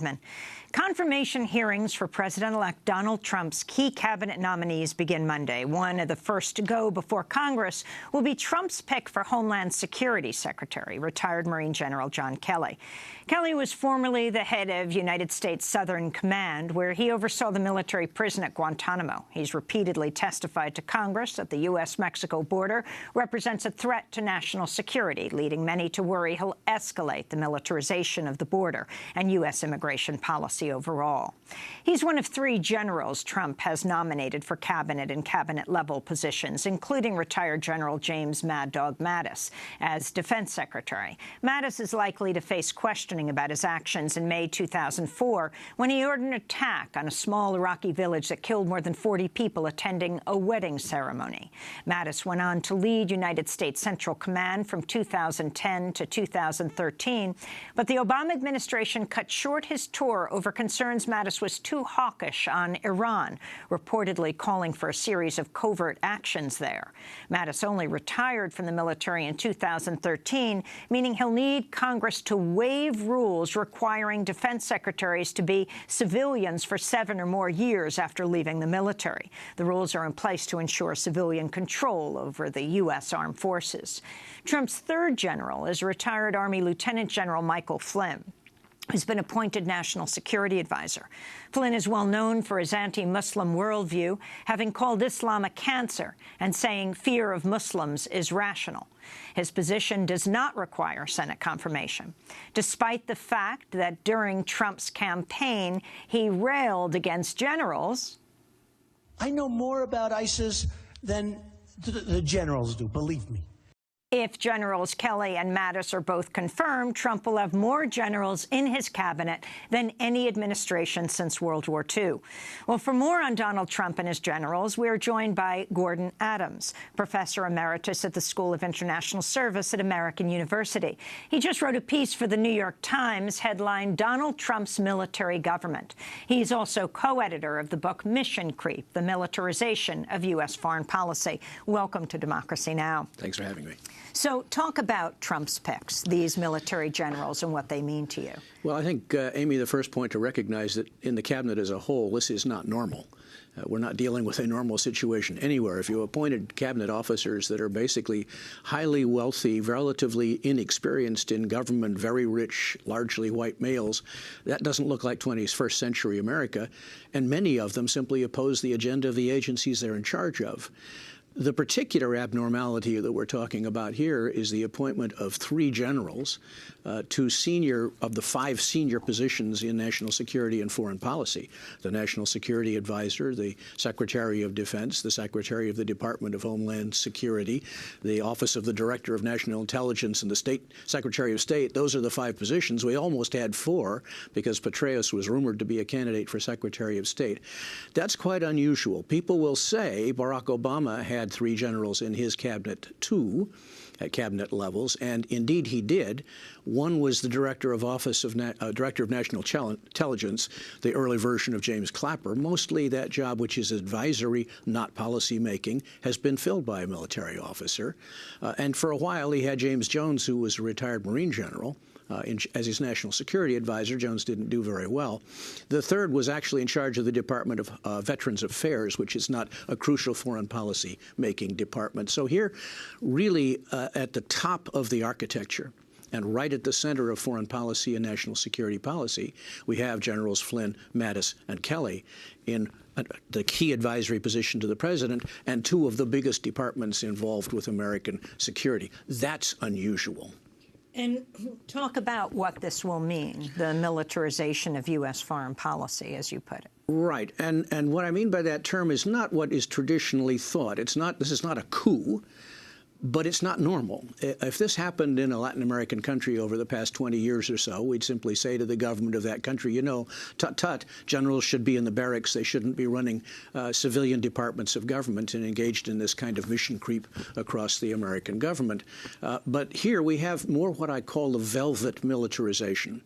Friedman. Confirmation hearings for President-elect Donald Trump's key cabinet nominees begin Monday. One of the first to go before Congress will be Trump's pick for Homeland Security Secretary, retired Marine General John Kelly. Kelly was formerly the head of United States Southern Command, where he oversaw the military prison at Guantanamo. He's repeatedly testified to Congress that the U.S.-Mexico border represents a threat to national security, leading many to worry he'll escalate the militarization of the border and U.S. immigration policy overall. He's one of 3 generals Trump has nominated for cabinet and cabinet-level positions, including retired General James Mad Dog Mattis as defense secretary. Mattis is likely to face questioning about his actions in May 2004 when he ordered an attack on a small Iraqi village that killed more than 40 people attending a wedding ceremony. Mattis went on to lead United States Central Command from 2010 to 2013, but the Obama administration cut short his tour over concerns Mattis was too hawkish on Iran, reportedly calling for a series of covert actions there. Mattis only retired from the military in 2013, meaning he'll need Congress to waive rules requiring defense secretaries to be civilians for 7 or more years after leaving the military. The rules are in place to ensure civilian control over the U.S. Armed Forces. Trump's 3rd general is retired Army Lieutenant General Michael Flynn, who's been appointed National Security Advisor. Flynn is well known for his anti-Muslim worldview, having called Islam a cancer and saying fear of Muslims is rational. His position does not require Senate confirmation, despite the fact that during Trump's campaign, he railed against generals. I know more about ISIS than the generals do, believe me. If Generals Kelly and Mattis are both confirmed, Trump will have more generals in his cabinet than any administration since World War II. Well, for more on Donald Trump and his generals, we are joined by Gordon Adams, professor emeritus at the School of International Service at American University. He just wrote a piece for the New York Times headlined Donald Trump's Military Government. He's also co-editor of the book Mission Creep, the Militarization of U.S. Foreign Policy. Welcome to Democracy Now! Thanks for having me. So talk about Trump's picks, these military generals, and what they mean to you. Well, I think, Amy, the first point to recognize that in the cabinet as a whole, this is not normal. We're not dealing with a normal situation anywhere. If you appointed cabinet officers that are basically highly wealthy, relatively inexperienced in government, very rich, largely white males, that doesn't look like 21st century America, and many of them simply oppose the agenda of the agencies they're in charge of. The particular abnormality that we're talking about here is the appointment of 3 generals to of the 5 senior positions in national security and foreign policy: the National Security Advisor, the Secretary of Defense, the Secretary of the Department of Homeland Security, the Office of the Director of National Intelligence, and the Secretary of State. Those are the 5 positions. We almost had 4 because Petraeus was rumored to be a candidate for Secretary of State. That's quite unusual. People will say Barack Obama had 3 generals in his cabinet, too, at cabinet levels, and indeed he did. One was the Director of National Intelligence, the early version of James Clapper. Mostly that job, which is advisory, not policy making, has been filled by a military officer. And for a while he had James Jones, who was a retired Marine general, as his national security advisor. Jones didn't do very well. The 3rd was actually in charge of the Department of Veterans Affairs, which is not a crucial foreign policy making department. So here, really at the top of the architecture and right at the center of foreign policy and national security policy, we have Generals Flynn, Mattis, and Kelly in the key advisory position to the president and 2 of the biggest departments involved with American security. That's unusual. And talk about what this will mean, the militarization of U.S. foreign policy, as you put it. Right. And what I mean by that term is not what is traditionally thought. This is not a coup, but it's not normal. If this happened in a Latin American country over the past 20 years or so, we'd simply say to the government of that country, you know, tut-tut, generals should be in the barracks. They shouldn't be running civilian departments of government and engaged in this kind of mission creep across the American government. But here we have more what I call the velvet militarization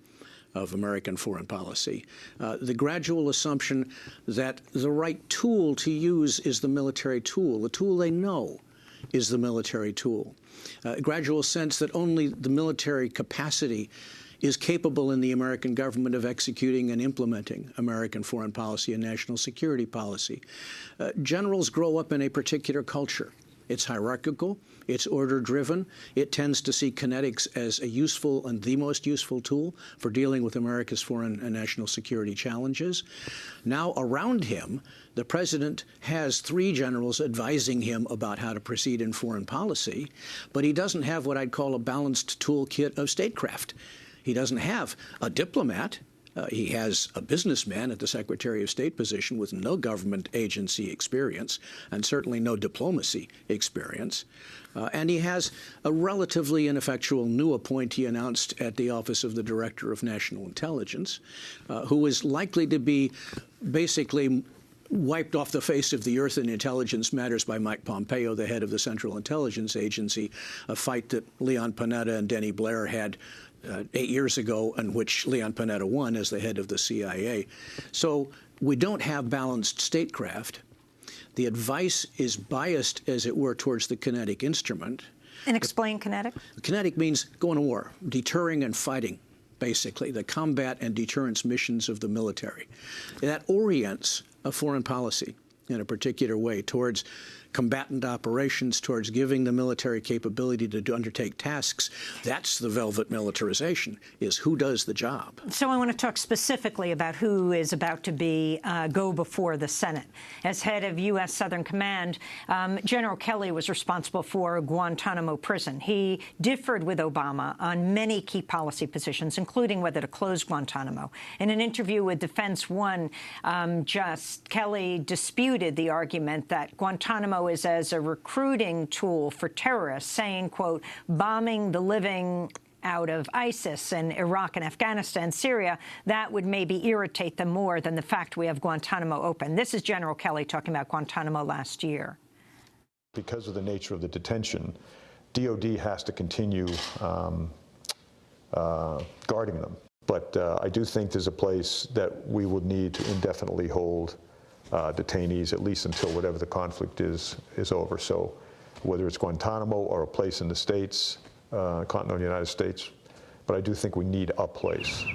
of American foreign policy. The gradual assumption that the right tool to use is the military tool, the tool they know is the military tool. A gradual sense that only the military capacity is capable in the American government of executing and implementing American foreign policy and national security policy. Generals grow up in a particular culture. It's hierarchical, it's order-driven, it tends to see kinetics as a useful and the most useful tool for dealing with America's foreign and national security challenges. Now, around him, the president has 3 generals advising him about how to proceed in foreign policy, but he doesn't have what I'd call a balanced toolkit of statecraft. He doesn't have a diplomat. He has a businessman at the Secretary of State position with no government agency experience and certainly no diplomacy experience. And he has a relatively ineffectual new appointee announced at the Office of the Director of National Intelligence, who is likely to be basically wiped off the face of the earth in intelligence matters by Mike Pompeo, the head of the Central Intelligence Agency, a fight that Leon Panetta and Denny Blair had 8 years ago, in which Leon Panetta won as the head of the CIA. So we don't have balanced statecraft. The advice is biased, as it were, towards the kinetic instrument. And explain kinetic. Kinetic means going to war, deterring and fighting, basically, the combat and deterrence missions of the military. That orients a foreign policy in a particular way towards combatant operations, towards giving the military capability to undertake tasks. That's the velvet militarization, is who does the job. So I want to talk specifically about who is about to be go before the Senate. As head of U.S. Southern Command, General Kelly was responsible for Guantanamo prison. He differed with Obama on many key policy positions, including whether to close Guantanamo. In an interview with Defense One, Kelly disputed the argument that Guantanamo is as a recruiting tool for terrorists, saying, quote, bombing the living out of ISIS in Iraq and Afghanistan, Syria, that would maybe irritate them more than the fact we have Guantanamo open. This is General Kelly talking about Guantanamo last year. Because of the nature of the detention, DOD has to continue guarding them. But I do think there's a place that we would need to indefinitely hold detainees, at least until whatever the conflict is over. So whether it's Guantanamo or a place in the States, continental United States, but I do think we need a place.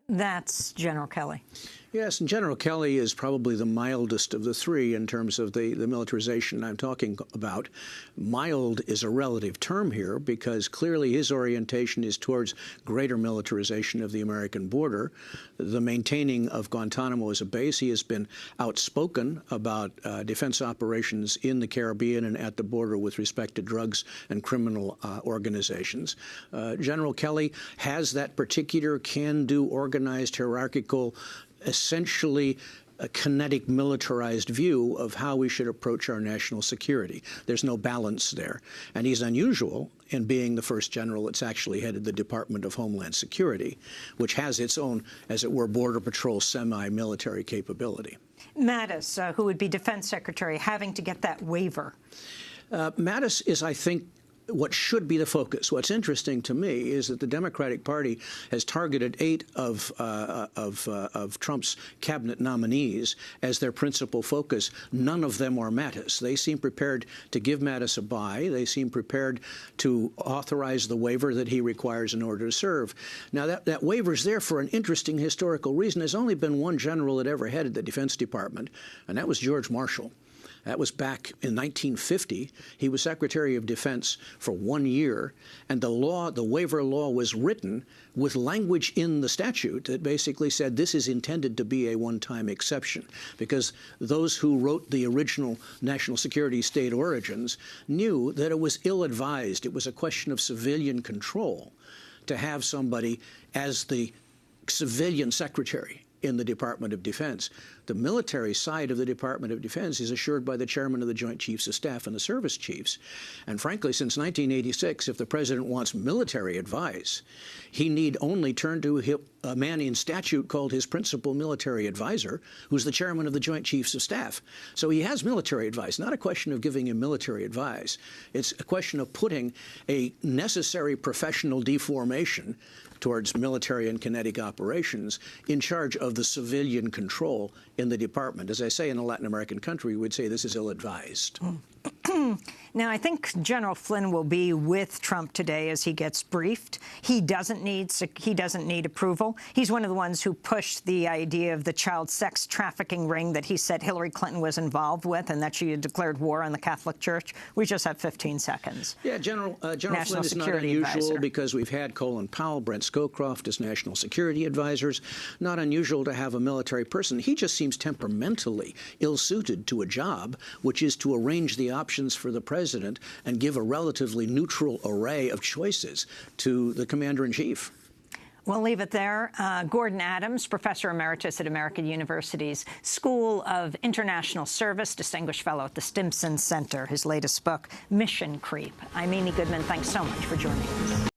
That's General Kelly. Yes, and General Kelly is probably the mildest of the 3 in terms of the militarization I'm talking about. Mild is a relative term here because clearly his orientation is towards greater militarization of the American border, the maintaining of Guantanamo as a base. He has been outspoken about defense operations in the Caribbean and at the border with respect to drugs and criminal organizations. General Kelly has that particular can-do, organized, hierarchical, essentially a kinetic militarized view of how we should approach our national security. There's no balance there. And he's unusual in being the first general that's actually headed the Department of Homeland Security, which has its own, as it were, Border Patrol semi-military capability. Mattis, who would be Defense Secretary, having to get that waiver. Mattis is, I think, what should be the focus. What's interesting to me is that the Democratic Party has targeted 8 of Trump's cabinet nominees as their principal focus. None of them are Mattis. They seem prepared to give Mattis a bye. They seem prepared to authorize the waiver that he requires in order to serve. Now, that waiver is there for an interesting historical reason. There's only been one general that ever headed the Defense Department, and that was George Marshall. That was back in 1950. He was Secretary of Defense for 1 year, and the waiver law was written with language in the statute that basically said this is intended to be a one-time exception, because those who wrote the original national security state origins knew that it was ill-advised. It was a question of civilian control to have somebody as the civilian secretary in the Department of Defense. The military side of the Department of Defense is assured by the chairman of the Joint Chiefs of Staff and the service chiefs. And frankly, since 1986, if the president wants military advice, he need only turn to a man in statute called his principal military advisor, who's the chairman of the Joint Chiefs of Staff. So he has military advice, not a question of giving him military advice. It's a question of putting a necessary professional deformation towards military and kinetic operations in charge of the civilian control in the department. As I say, in a Latin American country, we would say this is ill-advised. Now, I think General Flynn will be with Trump today as he gets briefed. He doesn't need approval. He's one of the ones who pushed the idea of the child sex trafficking ring that he said Hillary Clinton was involved with and that she had declared war on the Catholic Church. We just have 15 seconds. Yeah, General Flynn is not Security unusual Advisor. because we've had Colin Powell, Brent Scowcroft as national security advisors. Not unusual to have a military person. He just seems temperamentally ill-suited to a job, which is to arrange the options for the president and give a relatively neutral array of choices to the commander-in-chief. We'll leave it there. Gordon Adams, Professor Emeritus at American University's School of International Service, Distinguished Fellow at the Stimson Center. His latest book, Mission Creep. I'm Amy Goodman. Thanks so much for joining us.